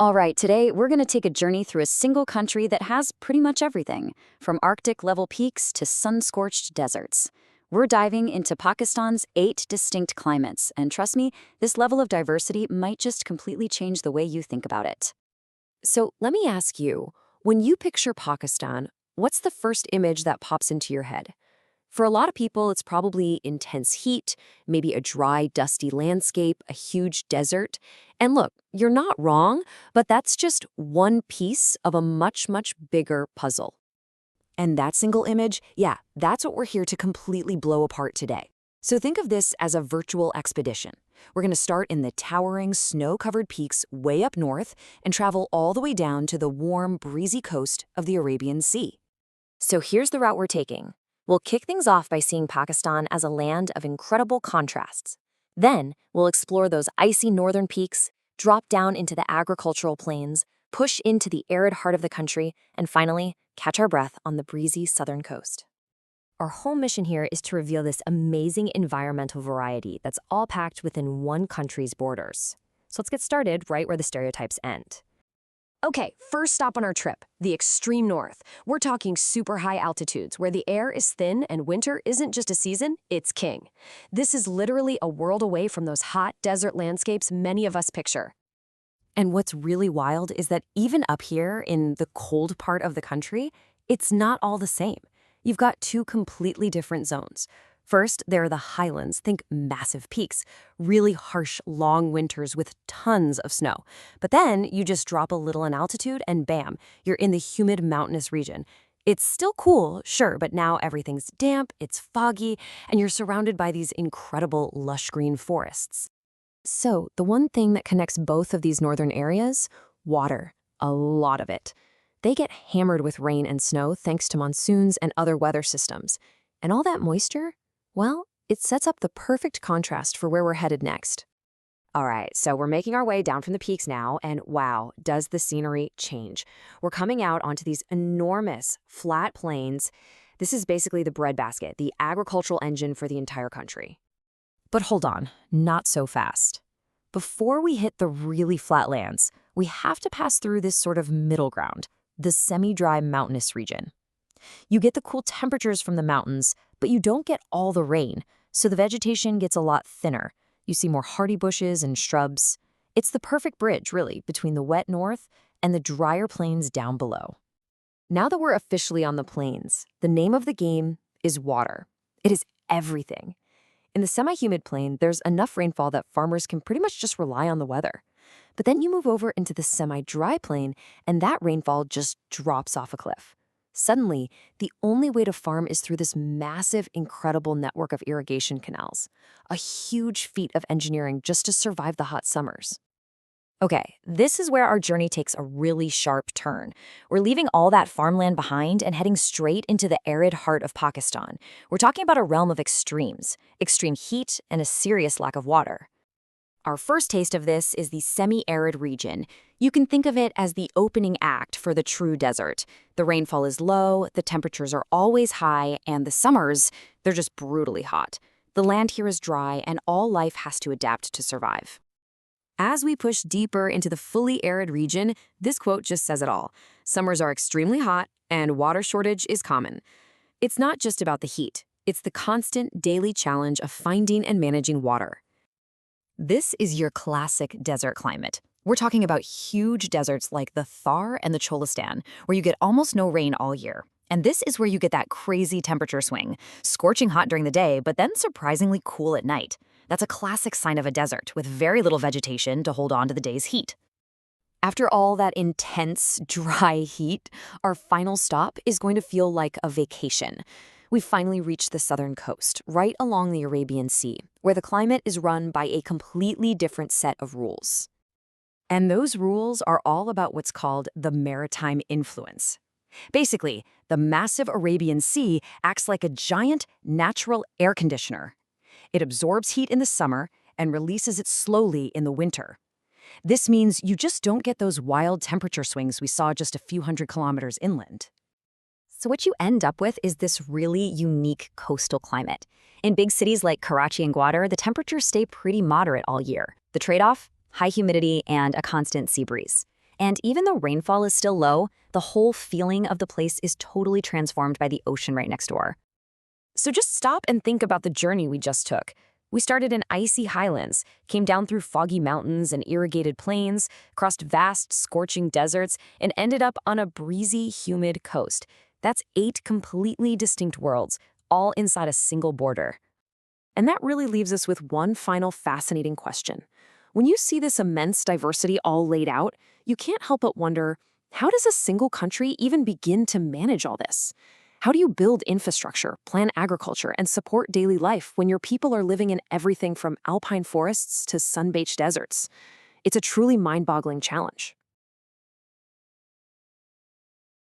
All right, today we're going to take a journey through a single country that has pretty much everything, from Arctic-level peaks to sun-scorched deserts. We're diving into Pakistan's 8 distinct climates, and trust me, this level of diversity might just completely change the way you think about it. So let me ask you, when you picture Pakistan, what's the first image that pops into your head? For a lot of people, it's probably intense heat, maybe a dry, dusty landscape, a huge desert. And look, you're not wrong, but that's just one piece of a much, much bigger puzzle. And that single image, yeah, that's what we're here to completely blow apart today. So think of this as a virtual expedition. We're going to start in the towering, snow-covered peaks way up north and travel all the way down to the warm, breezy coast of the Arabian Sea. So here's the route we're taking. We'll kick things off by seeing Pakistan as a land of incredible contrasts. Then, we'll explore those icy northern peaks, drop down into the agricultural plains, push into the arid heart of the country, and finally, catch our breath on the breezy southern coast. Our whole mission here is to reveal this amazing environmental variety that's all packed within one country's borders. So let's get started right where the stereotypes end. Okay, first stop on our trip, the extreme north. We're talking super high altitudes where the air is thin and winter isn't just a season, it's king. This is literally a world away from those hot desert landscapes many of us picture. And what's really wild is that even up here in the cold part of the country, it's not all the same. You've got two completely different zones. First, there are the highlands, think massive peaks, really harsh, long winters with tons of snow. But then you just drop a little in altitude and bam, you're in the humid mountainous region. It's still cool, sure, but now everything's damp, it's foggy, and you're surrounded by these incredible lush green forests. So the one thing that connects both of these northern areas? Water. A lot of it. They get hammered with rain and snow thanks to monsoons and other weather systems. And all that moisture? Well, it sets up the perfect contrast for where we're headed next. All right, so we're making our way down from the peaks now, and wow, does the scenery change. We're coming out onto these enormous, flat plains. This is basically the breadbasket, the agricultural engine for the entire country. But hold on, not so fast. Before we hit the really flat lands, we have to pass through this sort of middle ground, the semi-dry mountainous region. You get the cool temperatures from the mountains, but you don't get all the rain, so the vegetation gets a lot thinner. You see more hardy bushes and shrubs. It's the perfect bridge, really, between the wet north and the drier plains down below. Now that we're officially on the plains, the name of the game is water. It is everything. In the semi-humid plain, there's enough rainfall that farmers can pretty much just rely on the weather. But then you move over into the semi-dry plain, and that rainfall just drops off a cliff. Suddenly, the only way to farm is through this massive, incredible network of irrigation canals, a huge feat of engineering just to survive the hot summers. Okay, this is where our journey takes a really sharp turn. We're leaving all that farmland behind and heading straight into the arid heart of Pakistan. We're talking about a realm of extremes, extreme heat and a serious lack of water. Our first taste of this is the semi-arid region. You can think of it as the opening act for the true desert. The rainfall is low, the temperatures are always high, and the summers, they're just brutally hot. The land here is dry, and all life has to adapt to survive. As we push deeper into the fully arid region, this quote just says it all. Summers are extremely hot, and water shortage is common. It's not just about the heat. It's the constant daily challenge of finding and managing water. This is your classic desert climate. We're talking about huge deserts like the Thar and the Cholistan, where you get almost no rain all year. And this is where you get that crazy temperature swing, scorching hot during the day, but then surprisingly cool at night. That's a classic sign of a desert, with very little vegetation to hold on to the day's heat. After all that intense, dry heat, our final stop is going to feel like a vacation. We've finally reached the southern coast, right along the Arabian Sea, where the climate is run by a completely different set of rules. And those rules are all about what's called the maritime influence. Basically, the massive Arabian Sea acts like a giant natural air conditioner. It absorbs heat in the summer and releases it slowly in the winter. This means you just don't get those wild temperature swings we saw just a few hundred kilometers inland. So what you end up with is this really unique coastal climate. In big cities like Karachi and Gwadar, the temperatures stay pretty moderate all year. The trade-off? High humidity and a constant sea breeze. And even though rainfall is still low, the whole feeling of the place is totally transformed by the ocean right next door. So just stop and think about the journey we just took. We started in icy highlands, came down through foggy mountains and irrigated plains, crossed vast, scorching deserts, and ended up on a breezy, humid coast. That's 8 completely distinct worlds, all inside a single border. And that really leaves us with one final fascinating question. When you see this immense diversity all laid out, you can't help but wonder, how does a single country even begin to manage all this? How do you build infrastructure, plan agriculture, and support daily life when your people are living in everything from alpine forests to sun-baked deserts? It's a truly mind-boggling challenge.